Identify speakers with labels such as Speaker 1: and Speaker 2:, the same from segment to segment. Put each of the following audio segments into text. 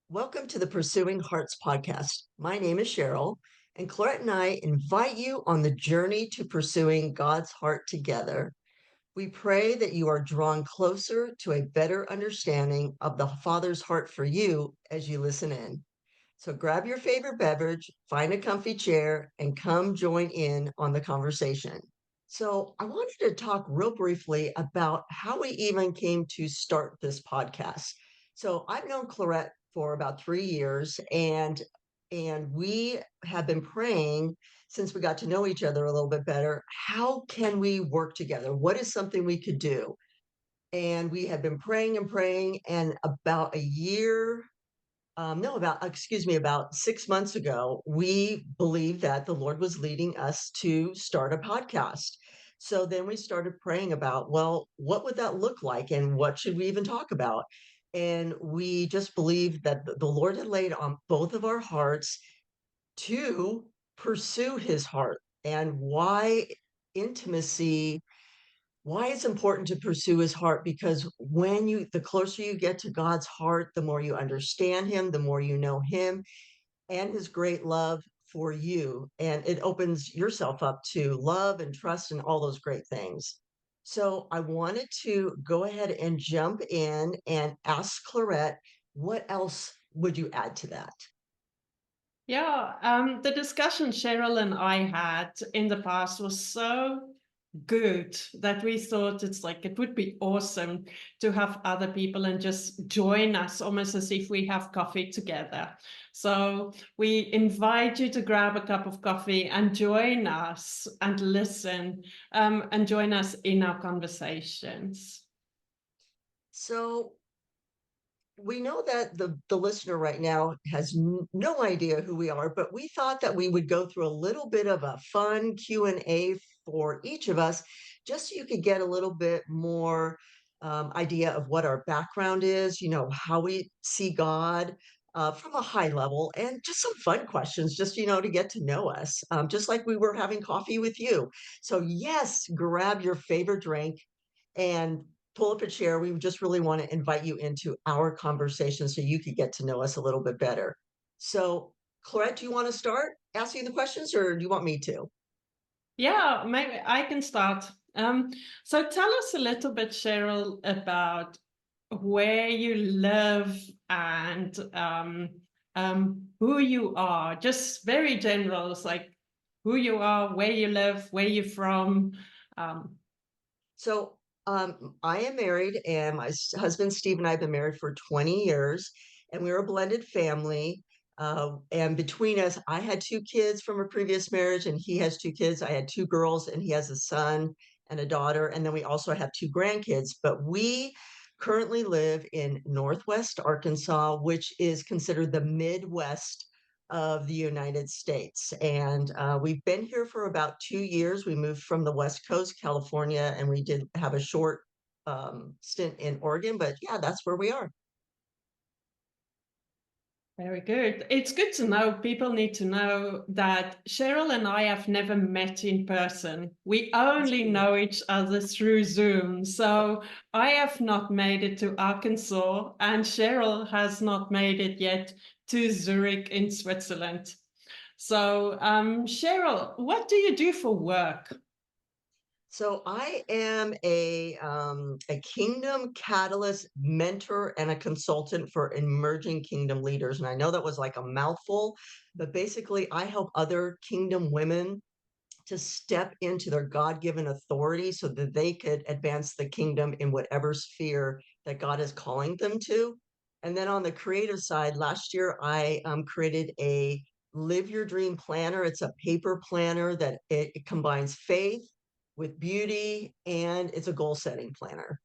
Speaker 1: Welcome to the Pursuing Hearts podcast. My name is Cheryl, and Clarette and I invite you on the journey to pursuing God's heart together. We pray that you are drawn closer to a better understanding of the Father's heart for you as you listen in. So grab your favorite beverage, find a comfy chair, and come join in on the conversation. So, I wanted to talk real briefly about how we even came to start this podcast. So, I've known Clarette for about 3 years, and we have been praying since we got to know each other a little bit better. How can we work together? What is something we could do? And we had been praying and praying, and about a year no, about 6 months ago, we believed that the Lord was leading us to start a podcast. So then we started praying about, well, what would that look like and what should we even talk about? And we just believed that the Lord had laid on both of our hearts to pursue his heart and intimacy why it's important to pursue his heart, because the closer you get to God's heart, the more you understand him, the more you know him and his great love for you, and it opens yourself up to love and trust and all those great things. So I wanted to go ahead and jump in and ask Clarette, what else would you add to that?
Speaker 2: Yeah, the discussion Cheryl and I had in the past was so good that we thought it would be awesome to have other people and just join us almost as if we have coffee together. So we invite you to grab a cup of coffee and join us and listen, and join us in our conversations.
Speaker 1: So we know that the listener right now has no idea who we are, but we thought that we would go through a little bit of a fun Q&A for each of us, just so you could get a little bit more idea of what our background is, how we see God from a high level, and just some fun questions, just, to get to know us, just like we were having coffee with you. So yes, grab your favorite drink and pull up a chair. We just really want to invite you into our conversation so you could get to know us a little bit better. So, Clarette, do you want to start asking the questions or do you want me to?
Speaker 2: Yeah, maybe I can start. So tell us a little bit, Cheryl, about where you live and who you are. Just very general, it's like who you are, where you live, where you're from. Um,
Speaker 1: So, I am married, and my husband Steve and I have been married for 20 years, and we're a blended family. And between us, I had two kids from a previous marriage, and he has two kids. I had two girls, and he has a son and a daughter. And then we also have two grandkids. But we currently live in Northwest Arkansas, which is considered the Midwest of the United States. And we've been here for about 2 years. We moved from the West Coast, California, and we did have a short stint in Oregon. But yeah, that's where we are.
Speaker 2: Very good. It's good to know. People need to know that Cheryl and I have never met in person. We
Speaker 1: That's
Speaker 2: only
Speaker 1: true.
Speaker 2: know each other through Zoom. So I have not made it to Arkansas, and Cheryl has not made it yet to Zurich in Switzerland. So, Cheryl, what do you do for work?
Speaker 1: So I am a Kingdom Catalyst mentor and a consultant for emerging kingdom leaders. And I know that was like a mouthful, but basically I help other kingdom women to step into their God-given authority so that they could advance the kingdom in whatever sphere that God is calling them to. And then on the creative side, last year I created a Live Your Dream Planner. It's a paper planner that it combines faith with beauty, and it's a goal setting planner.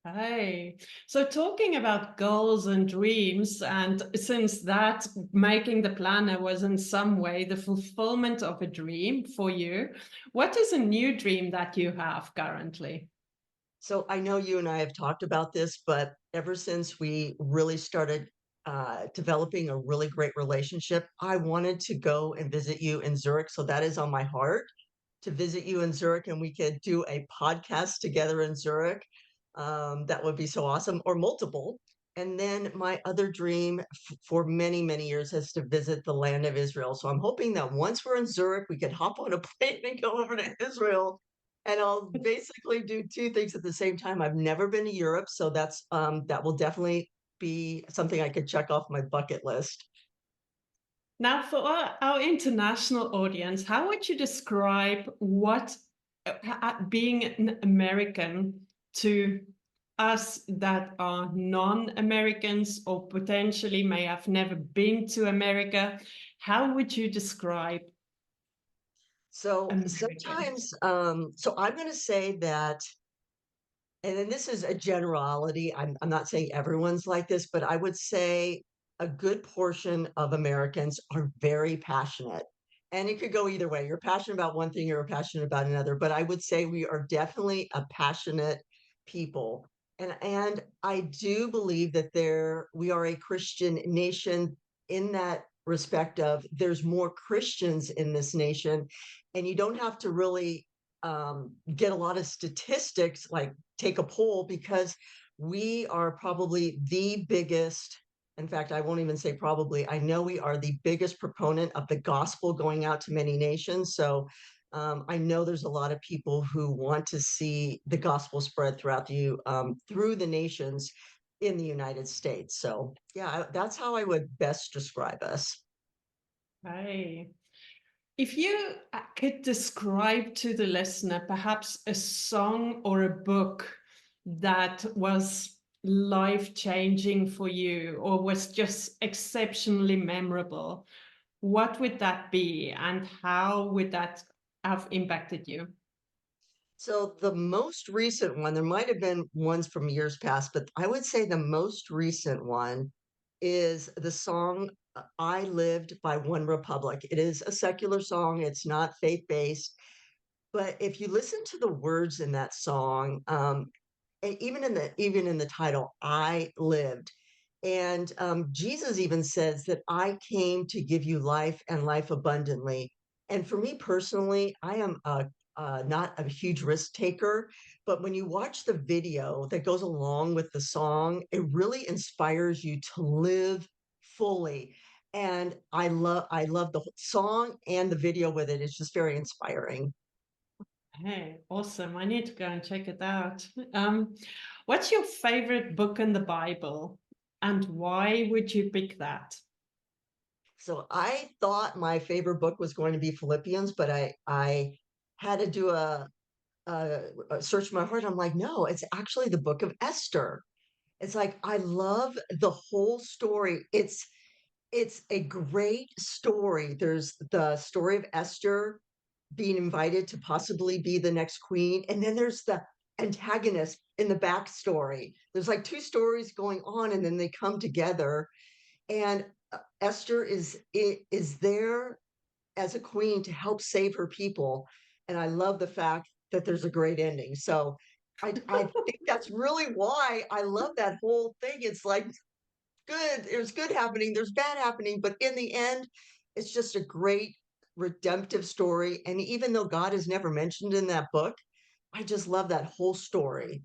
Speaker 2: Hey, so talking about goals and dreams, and since that making the planner was in some way the fulfillment of a dream for you, what is a new dream that you have currently?
Speaker 1: So I know you and I have talked about this, but ever since we really started developing a really great relationship, I wanted to go and visit you in Zurich. So that is on my heart, to visit you in Zurich, and we could do a podcast together in Zurich. That would be so awesome, or multiple. And then my other dream for many, many years has to visit the land of Israel. So I'm hoping that once we're in Zurich, we can hop on a plane and go over to Israel. And I'll basically do two things at the same time. I've never been to Europe, so that will definitely be something I could check off my bucket list.
Speaker 2: Now, for our international audience, how would you describe what being an American to us that are non-Americans or potentially may have never been to America? How would you describe
Speaker 1: So
Speaker 2: American?
Speaker 1: sometimes, so I'm going to say that, and then this is a generality. I'm not saying everyone's like this, but I would say a good portion of Americans are very passionate. And it could go either way. You're passionate about one thing, you're passionate about another. But I would say we are definitely a passionate people. And I do believe that we are a Christian nation in that respect of there's more Christians in this nation. And you don't have to really get a lot of statistics like take a poll because we are probably the biggest. In fact, I won't even say probably. I know we are the biggest proponent of the gospel going out to many nations. So I know there's a lot of people who want to see the gospel spread through the nations in the United States. So yeah, that's how I would best describe us.
Speaker 2: Hey. If you could describe to the listener perhaps a song or a book that was life-changing for you or was just exceptionally memorable, what would that be and how would that have impacted you?
Speaker 1: So the most recent one, there might have been ones from years past, but I would say the most recent one is the song I Lived by One Republic. It is a secular song, it's not faith-based, but if you listen to the words in that song, even in the title, I lived. And Jesus even says that I came to give you life and life abundantly. And for me personally, I am not a huge risk taker, but when you watch the video that goes along with the song, it really inspires you to live fully. And I love the song and the video with it. It's just very inspiring.
Speaker 2: Hey, awesome. I need to go and check it out. Um, what's your favorite book in the Bible and why would you pick that?
Speaker 1: So I thought my favorite book was going to be Philippians, but I had to do a search my heart. I'm like, no, it's actually the book of Esther. It's like I love the whole story. It's a great story. There's the story of Esther being invited to possibly be the next queen, and then there's the antagonist in the backstory. There's like two stories going on, and then they come together and Esther is there as a queen to help save her people, and I love the fact that there's a great ending. So I think that's really why I love that whole thing. It's like good, there's good happening, there's bad happening, but in the end, it's just a great redemptive story. And even though God is never mentioned in that book, I just love that whole story.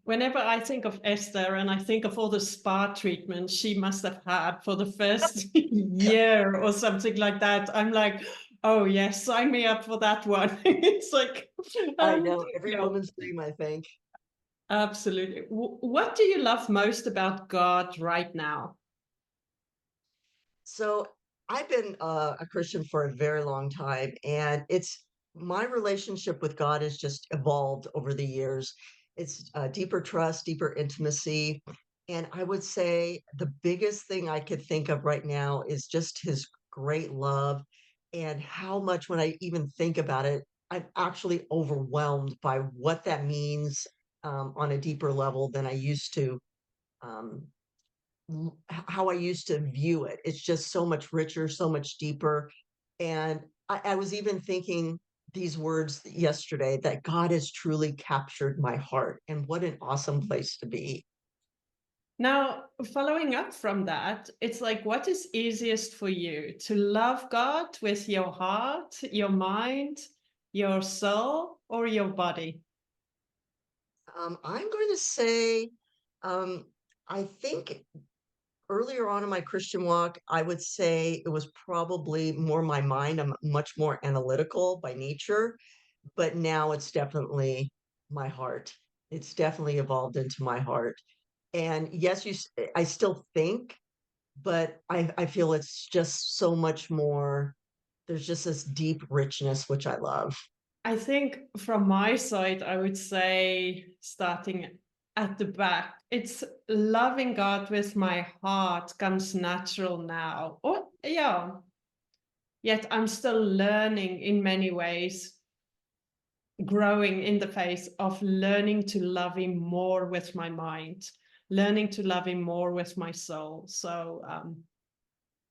Speaker 2: Whenever I think of Esther and I think of all the spa treatments she must have had for the first year or something like that, I'm like, oh yes, sign me up for that one. It's like,
Speaker 1: I know every
Speaker 2: yeah,
Speaker 1: woman's dream, I think.
Speaker 2: absolutely. What do you love most about God right now?
Speaker 1: So I've been a Christian for a very long time, and it's my relationship with God has just evolved over the years. It's deeper trust, deeper intimacy. And I would say the biggest thing I could think of right now is just his great love and how much, when I even think about it, I'm actually overwhelmed by what that means on a deeper level than I used to. Um, how I used to view it. It's just so much richer, so much deeper. And I was even thinking these words yesterday that God has truly captured my heart. And what an awesome place to be.
Speaker 2: Now, following up from that, it's like, what is easiest for you to love God with your heart, your mind, your soul, or your body?
Speaker 1: I'm going to say um, I think earlier on in my Christian walk, I would say it was probably more my mind. I'm much more analytical by nature, but now it's definitely my heart. It's definitely evolved into my heart. And yes, I still think, but I feel it's just so much more. There's just this deep richness, which I love.
Speaker 2: I think from my side, I would say starting at the back, it's loving God with my heart comes natural now. Or yeah, yet I'm still learning in many ways, growing in the face of learning to love Him more with my mind, learning to love Him more with my soul. So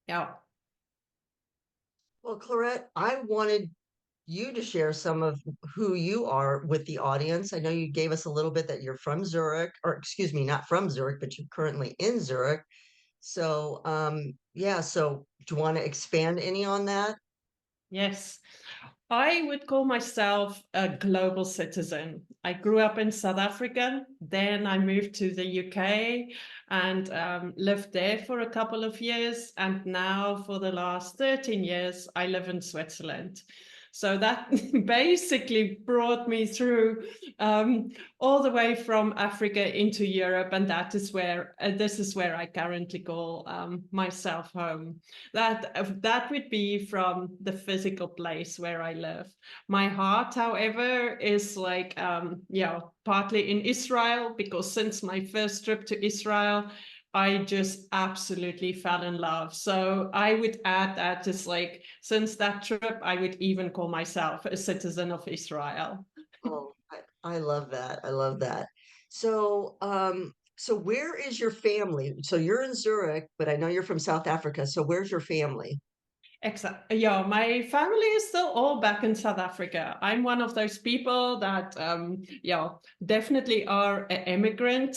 Speaker 2: yeah.
Speaker 1: Well, Clarette, I wanted you to share some of who you are with the audience. I know you gave us a little bit that you're from Zurich, or excuse me, not from Zurich, but you're currently in Zurich. So, yeah, so do you want to expand any on that?
Speaker 2: Yes, I would call myself a global citizen. I grew up in South Africa, then I moved to the UK and lived there for a couple of years. And now, for the last 13 years, I live in Switzerland. So that basically brought me through all the way from Africa into Europe, and this is where I currently call myself home. That would be from the physical place where I live. My heart, however, is like partly in Israel, because since my first trip to Israel, I just absolutely fell in love. So I would add that as like, since that trip, I would even call myself a citizen of Israel.
Speaker 1: Oh, I love that. I love that. So, so where is your family? So you're in Zurich, but I know you're from South Africa. So where's your family?
Speaker 2: Exactly. Yeah, my family is still all back in South Africa. I'm one of those people that, definitely are an immigrant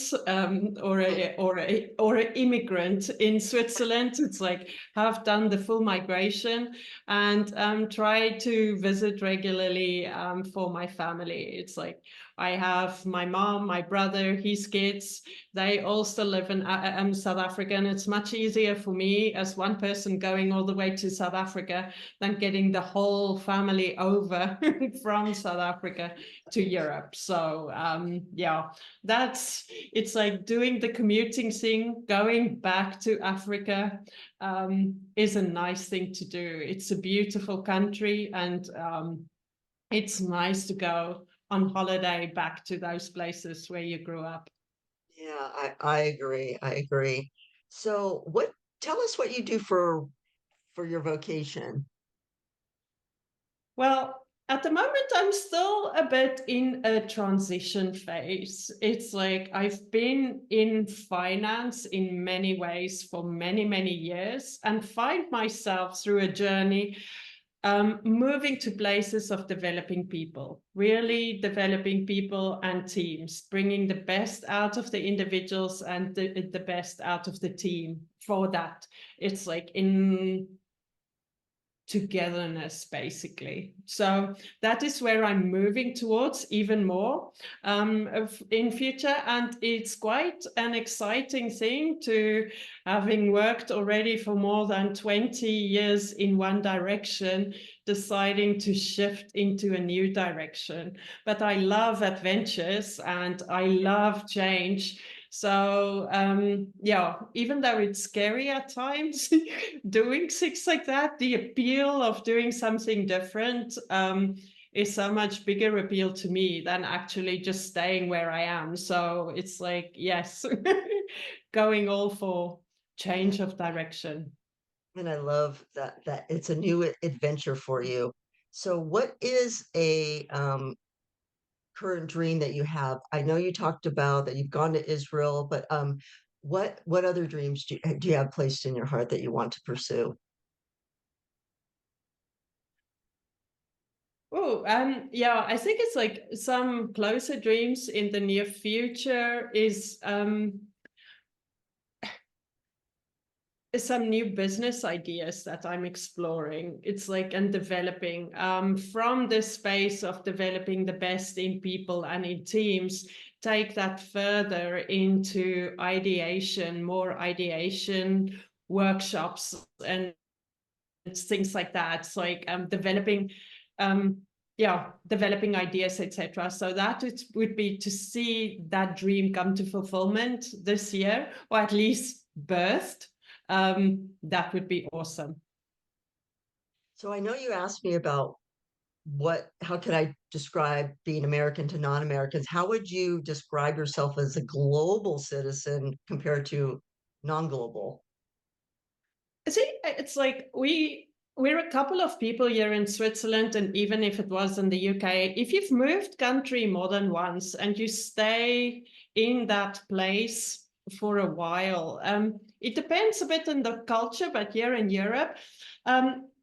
Speaker 2: or an immigrant in Switzerland. It's like have done the full migration and try to visit regularly for my family. It's like I have my mom, my brother, his kids. They all still live in South Africa, and it's much easier for me as one person going all the way to South Africa than getting the whole family over from South Africa to Europe. So it's like doing the commuting thing, going back to Africa is a nice thing to do. It's a beautiful country, and it's nice to go on holiday back to those places where you grew up.
Speaker 1: Yeah, I agree. I agree. So tell us what you do for your vocation.
Speaker 2: Well, at the moment, I'm still a bit in a transition phase. It's like I've been in finance in many ways for many, many years and find myself through a journey moving to places of developing people, really developing people and teams, bringing the best out of the individuals and the best out of the team for that. It's like in togetherness, basically. So that is where I'm moving towards even more in future, and it's quite an exciting thing to, having worked already for more than 20 years in one direction, deciding to shift into a new direction. But I love adventures and I love change. So even though it's scary at times, doing things like that, the appeal of doing something different is so much bigger appeal to me than actually just staying where I am. So it's like, yes, going all for
Speaker 1: Yeah,
Speaker 2: change of direction.
Speaker 1: and I love that it's a new adventure for you. So what is a current dream that you have? I know you talked about that you've gone to Israel, but what other dreams do you have placed in your heart that you want to pursue?
Speaker 2: Oh, I think it's like some closer dreams in the near future is some new business ideas that I'm exploring. It's like and developing from the space of developing the best in people and in teams, take that further into ideation, more ideation workshops and things like that. It's like developing developing ideas, etc. So that it would be to see that dream come to fulfillment this year, or at least birthed. That would be awesome.
Speaker 1: So I know you asked me about how could I describe being American to non-Americans? How would you describe yourself as a global citizen compared to non-global?
Speaker 2: See, it's like we're a couple of people here in Switzerland, and even if it was in the UK, if you've moved country more than once and you stay in that place for a while, it depends a bit on the culture, but here in Europe,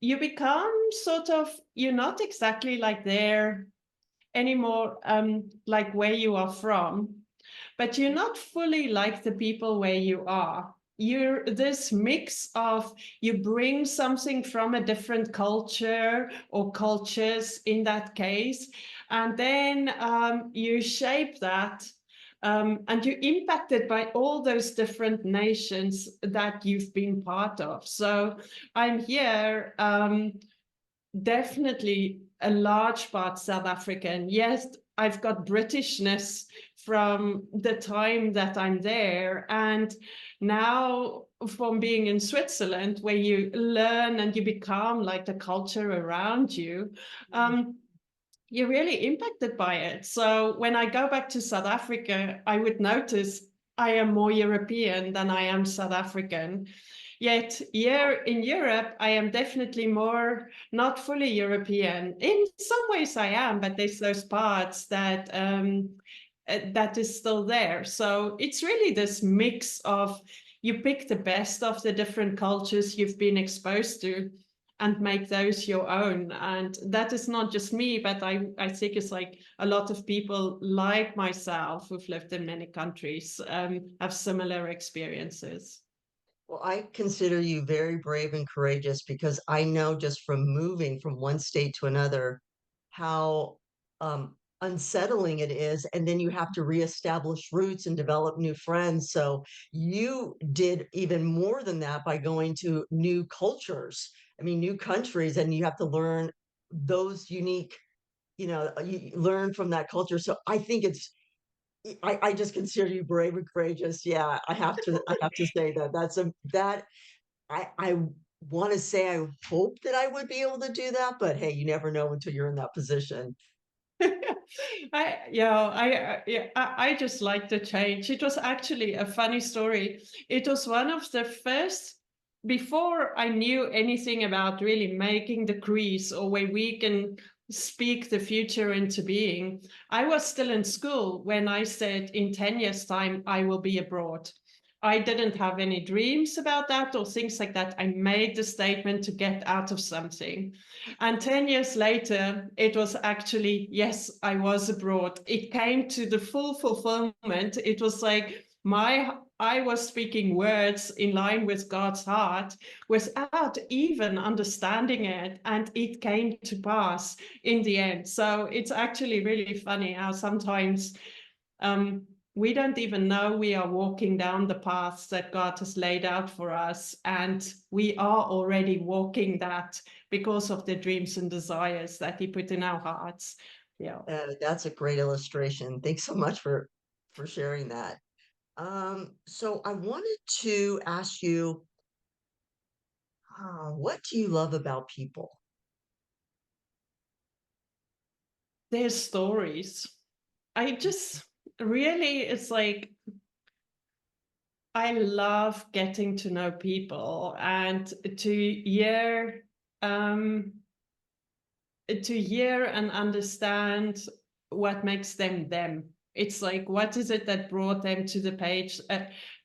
Speaker 2: you become sort of, you're not exactly like there anymore, like where you are from, but you're not fully like the people where you are. You're this mix of, you bring something from a different culture or cultures in that case, and then you shape that, and you're impacted by all those different nations that you've been part of. So I'm here definitely a large part South African. Yes, I've got Britishness from the time that I'm there, and now from being in Switzerland, where you learn and you become like the culture around you, you're really impacted by it. So when I go back to South Africa, I would notice I am more European than I am South African. Yet here in Europe, I am definitely more not fully European. In some ways I am, but there's those parts that that is still there. So it's really this mix of, you pick the best of the different cultures you've been exposed to and make those your own. And that is not just me, but I think it's like a lot of people like myself who've lived in many countries have similar experiences.
Speaker 1: Well, I consider you very brave and courageous because I know just from moving from one state to another how unsettling it is. And then you have to reestablish roots and develop new friends. So you did even more than that by going to new cultures, I mean, new countries, and you have to learn those unique, you learn from that culture. So I think I just consider you brave and courageous. Yeah, I have to say that that I want to say I hope that I would be able to do that, but hey, you never know until you're in that position.
Speaker 2: I just like the change. It was actually a funny story. It was one of the first, before I knew anything about really making the crease or where we can speak the future into being. I was still in school when I said in 10 years' time, I will be abroad. I didn't have any dreams about that or things like that. I made the statement to get out of something. And 10 years later, it was actually, yes, I was abroad. It came to the full fulfillment. It was like I was speaking words in line with God's heart without even understanding it. And it came to pass in the end. So it's actually really funny how sometimes we don't even know we are walking down the paths that God has laid out for us. And we are already walking that because of the dreams and desires that He put in our hearts. Yeah.
Speaker 1: That's a great illustration. Thanks so much for sharing that. So I wanted to ask you, what do you love about people?
Speaker 2: Their stories. I just really, it's like, I love getting to know people and um, to hear and understand what makes them them. It's like, what is it that brought them to the page,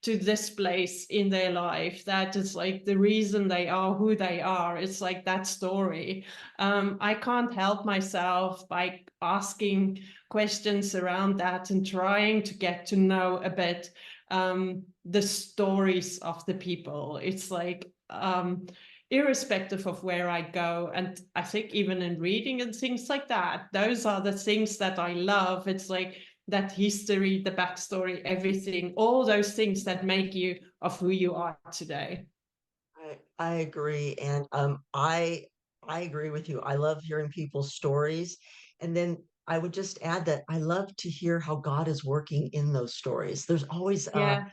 Speaker 2: to this place in their life? That is like the reason they are who they are. It's like that story. I can't help myself by asking questions around that and trying to get to know a bit. the stories of the people. It's like irrespective of where I go. And I think even in reading and things like that, those are the things that I love. It's like that history, the backstory, everything, all those things that make you of who you are today.
Speaker 1: I agree, and I agree with you. I love hearing people's stories, and then I would just add that I love to hear how God is working in those stories. There's always
Speaker 2: Yeah,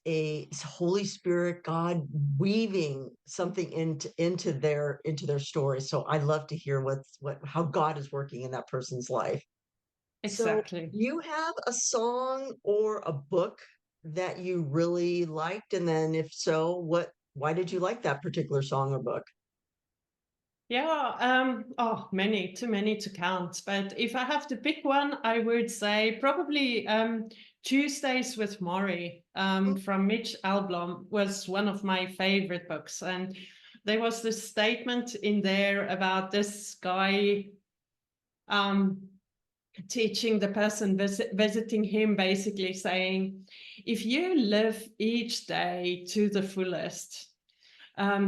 Speaker 1: a Holy Spirit, God weaving something into their story. So I love to hear what how God is working in that person's life. So,
Speaker 2: exactly.
Speaker 1: do you have a song or a book that you really liked? And then if so, why did you like that particular song or book?
Speaker 2: Yeah, oh, many, too many to count. But if I have to pick one, I would say probably Tuesdays with Maury from Mitch Albom was one of my favorite books. And there was this statement in there about this guy um, teaching the person visiting him, basically saying, if you live each day to the fullest,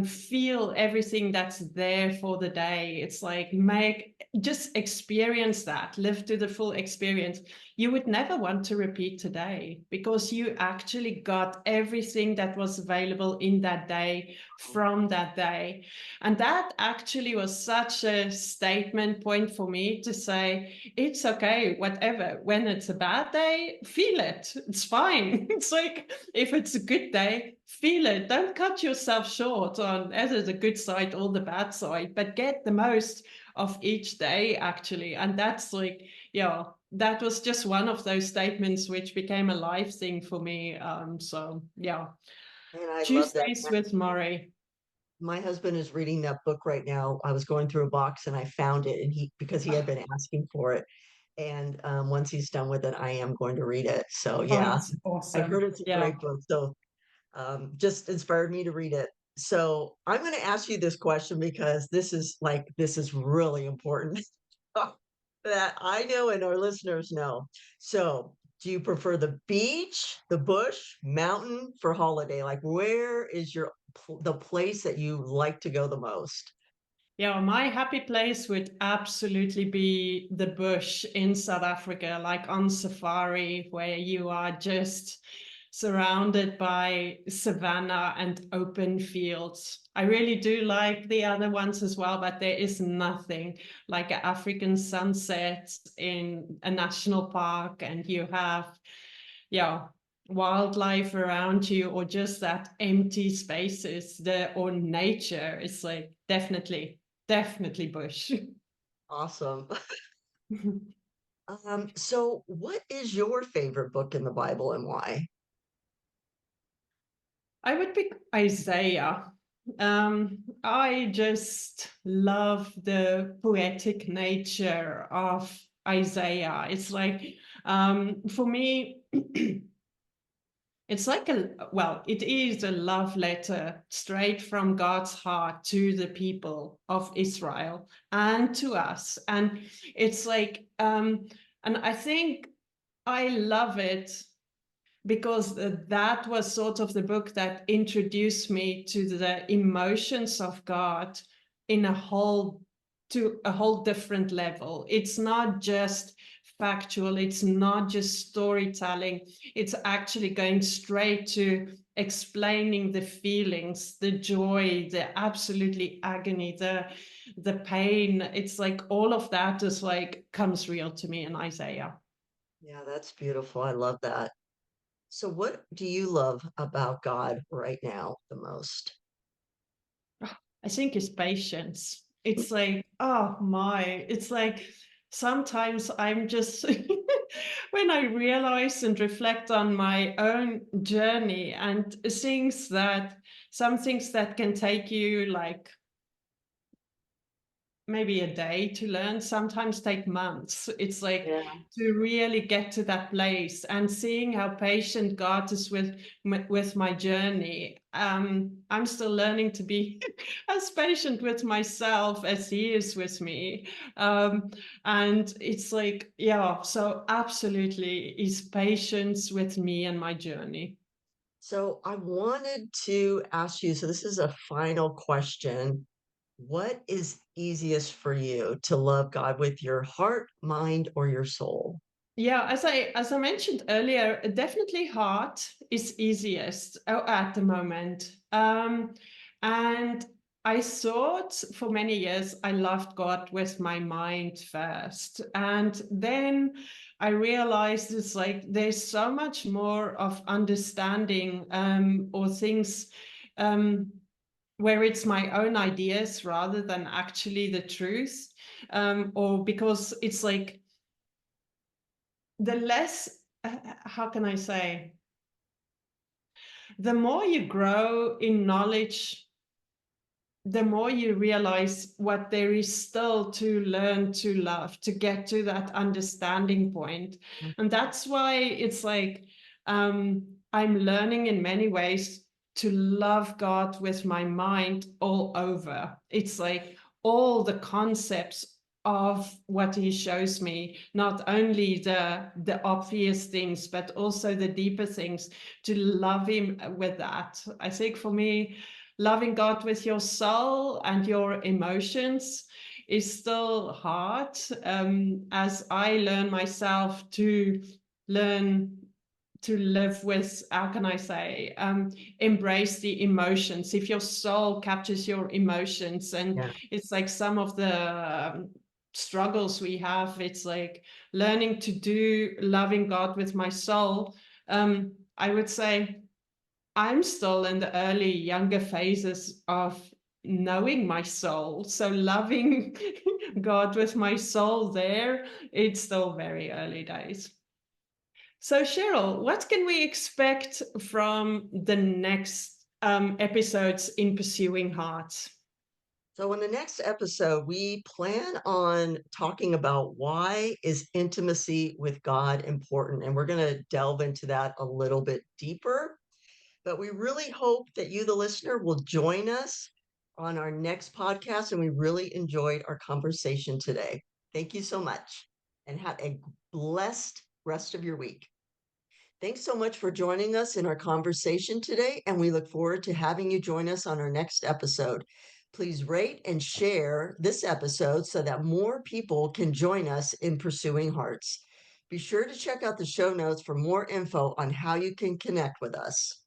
Speaker 2: feel everything that's there for the day. It's like just experience that, live to the full experience. You would never want to repeat today because you actually got everything that was available in that day from that day. And that actually was such a statement point for me to say, it's okay, whatever. When it's a bad day, feel it. It's fine. It's like, if it's a good day, feel it. Don't cut yourself short on either the good side or the bad side, but get the most of each day, actually. And that's like, yeah, that was just one of those statements which became a life thing for me. So, yeah,
Speaker 1: And I love that.
Speaker 2: Tuesdays with Murray.
Speaker 1: My husband is reading that book right now. I was going through a box and I found it, and he because he had
Speaker 2: Oh,
Speaker 1: been asking for it. And once he's done with it, I am going to read it. So
Speaker 2: oh,
Speaker 1: yeah,
Speaker 2: it's
Speaker 1: I heard
Speaker 2: awesome.
Speaker 1: it's a
Speaker 2: Yeah.
Speaker 1: great book. So just inspired me to read it. So I'm going to ask you this question because this is really important that I know and our listeners know. So, do you prefer the beach, the bush, mountain for holiday? Like, where is the place that you like to go the most?
Speaker 2: Yeah, my happy place would absolutely be the bush in South Africa, like on safari, where you are just surrounded by savanna and open fields. I really do like the other ones as well, but there is nothing like an African sunset in a national park, and you have, yeah, wildlife around you, or just that empty spaces, the or nature is like definitely bush.
Speaker 1: Awesome. So what is your favorite book in the Bible and why?
Speaker 2: I would pick Isaiah. I just love the poetic nature of Isaiah. It's like, for me, it's like it is a love letter straight from God's heart to the people of Israel and to us. And it's like, and I think I love it because that was sort of the book that introduced me to the emotions of God in a whole to a whole different level. It's not just factual, it's not just storytelling, it's actually going straight to explaining the feelings, the joy, the absolutely agony, the pain. It's like all of that is like comes real to me in Isaiah.
Speaker 1: Yeah, that's beautiful. I love that. So what do you love about God right now the most?
Speaker 2: I think it's patience. It's like, oh my, it's like sometimes I'm just, when I realize and reflect on my own journey and some things that can take you like maybe a day to learn, sometimes take months. It's like
Speaker 1: Yeah.
Speaker 2: to really get to that place and seeing how patient God is with my journey. I'm still learning to be as patient with myself as He is with me. Um, and it's like, yeah, so absolutely is patience with me and my journey.
Speaker 1: So I wanted to ask you, so this is a final question. What is easiest for you to love God with your heart, mind, or your soul?
Speaker 2: Yeah, as I mentioned earlier, definitely heart is easiest at the moment. And I thought for many years I loved God with my mind first, and then I realized it's like there's so much more of understanding or things um, where it's my own ideas rather than actually the truth, or because it's like the less how can I say, the more you grow in knowledge, the more you realize what there is still to learn to love, to get to that understanding point.
Speaker 1: Mm.
Speaker 2: And that's why it's like I'm learning in many ways to love God with my mind all over. It's like all the concepts of what he shows me, not only the obvious things, but also the deeper things, to love him with that. I think for me, loving God with your soul and your emotions is still hard, as I learn myself to learn to live with, how can I say, embrace the emotions. If your soul captures your emotions, and
Speaker 1: Yeah.
Speaker 2: it's like some of the struggles we have, it's like learning to do loving God with my soul. I would say I'm still in the early, younger phases of knowing my soul. So loving God with my soul there, it's still very early days. So, Cheryl, what can we expect from the next episodes in Pursuing Hearts?
Speaker 1: So in the next episode, we plan on talking about why is intimacy with God important, and we're going to delve into that a little bit deeper. But we really hope that you, the listener, will join us on our next podcast. And we really enjoyed our conversation today. Thank you so much and have a blessed rest of your week. Thanks so much for joining us in our conversation today. And we look forward to having you join us on our next episode. Please rate and share this episode so that more people can join us in Pursuing Hearts. Be sure to check out the show notes for more info on how you can connect with us.